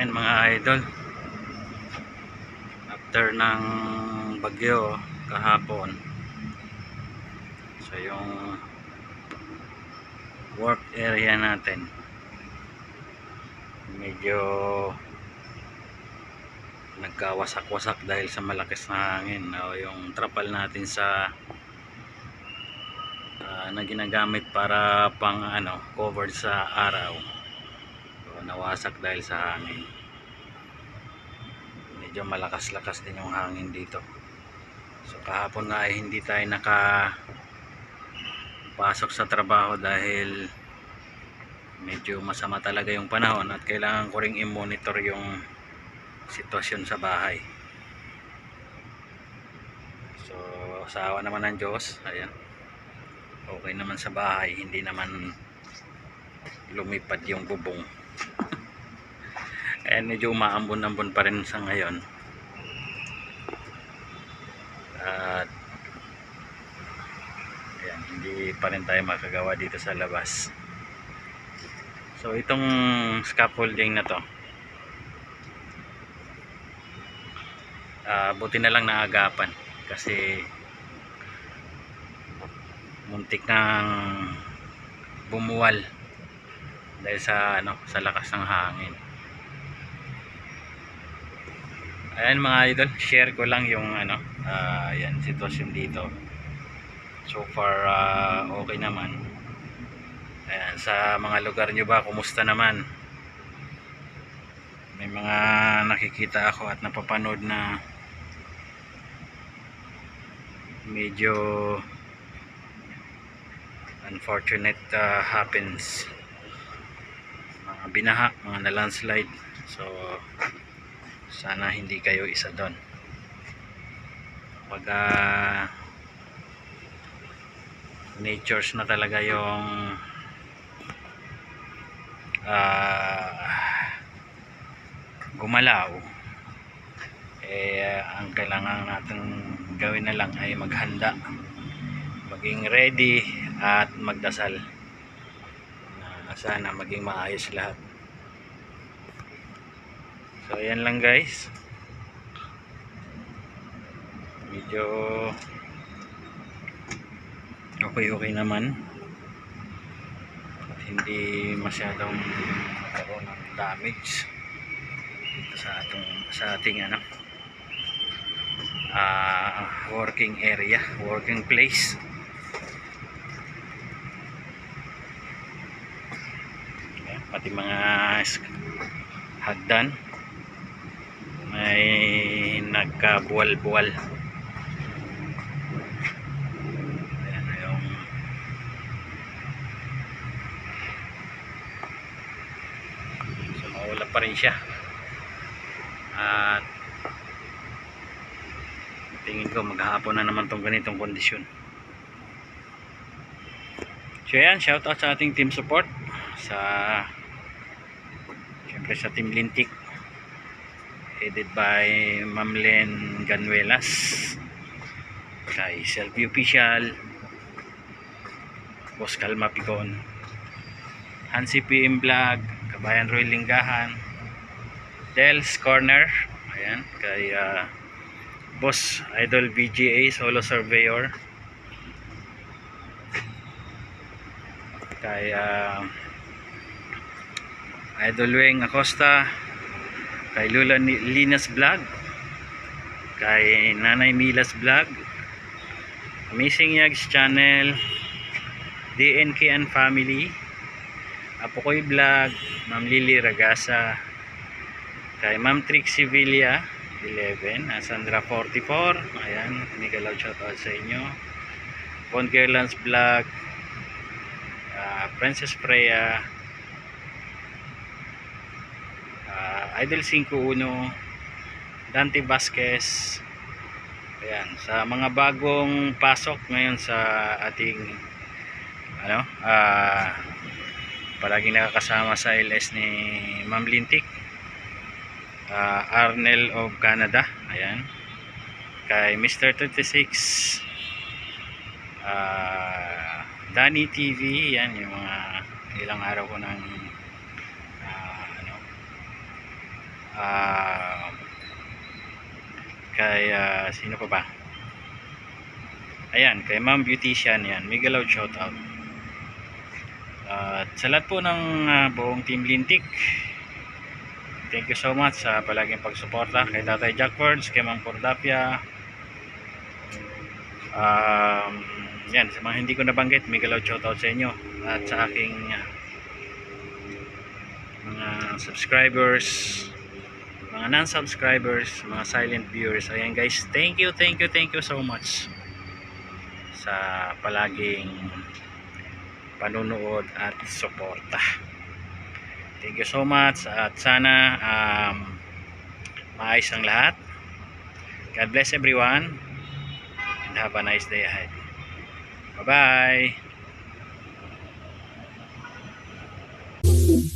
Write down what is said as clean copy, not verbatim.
Ayan mga idol, after ng bagyo kahapon, so yung work area natin medyo nagkawasak-wasak dahil sa malakas na hangin, o yung trapal natin sa na ginagamit para pang covered sa araw, so nawasak dahil sa hangin. Medyo malakas-lakas din yung hangin dito. So kahapon nga ay hindi tayo nakapasok sa trabaho dahil medyo masama talaga yung panahon at kailangan ko ring i-monitor yung sitwasyon sa bahay. So sa awa naman ng Diyos, ayan, okay naman sa bahay, hindi naman lumipad yung bubong. Ayan, medyo umaambon-ambon pa rin sa ngayon. At ayan, hindi pa rin tayo makagawa dito sa labas. So itong scaffolding na to, buti na lang naagapan kasi muntik nang bumuwal dahil sa sa lakas ng hangin. Ayan mga idol, share ko lang yung yan, sitwasyon dito. So far okay naman. Ayan, sa mga lugar nyo ba, kumusta naman? May mga nakikita ako at napapanood na medyo unfortunate happens, mga binaha, mga na landslide. So sana hindi kayo isa doon. Pag natures na talaga yung gumalaw, ang kailangan natin gawin na lang ay maghanda, maging ready at magdasal na sana maging maayos lahat. So ayan lang guys, medyo okay naman at hindi masyadong magkaroon ng damage dito sa ating working area, working place. Ayan, pati mga hagdan may nagkabuwal-buwal. Ayan na yung so maulap pa rin siya at tingin ko maghapon na naman tong ganitong kondisyon. So yan, shout out sa ating team support, syempre sa Team Lintik, headed by Ma'am Len Ganuelas, kay Selfie Official, Boss Kalma Picon, Hansi PM Vlog, Kabayan Roy Linggahan, Del's Corner, ayan, kay Boss Idol VGA Solo Surveyor, kay Idol Weng Acosta, kay Lula Linas Vlog, kay Nanay Milas Vlog, Amazing Yags Channel, DNK and Family, Apokoy Vlog, Ma'am Lily Ragasa, kay Ma'am Trixie Villa 11, Sandra 44, ayan, nigalaw shoutout sa inyo, Von Gerlands Vlog, Princess Freya, Idol 51, Dante Vasquez. Ayan, sa mga bagong pasok ngayon sa ating palaging nakakasama sa LS ni Ma'am Lintik, Arnel of Canada, ayan, kay Mr. 36, Danny TV, yan yung mga ilang araw ko ng kay sino pa ba? Ayan, kay Ma'am Beautician, yan, mega loud shoutout. At sa lahat po ng buong Team Lintik, thank you so much sa palaging pagsuporta kay Tatay Jackfords, kay Ma'am Cordapia. Yan, sa mga hindi ko nabanggit, mega loud shoutout sa inyo at sa aking mga subscribers, mga non-subscribers, mga silent viewers. Ayan guys, thank you so much sa palaging panunood at suporta. Thank you so much at sana maayos ang lahat. God bless everyone and have a nice day ahead. Bye bye.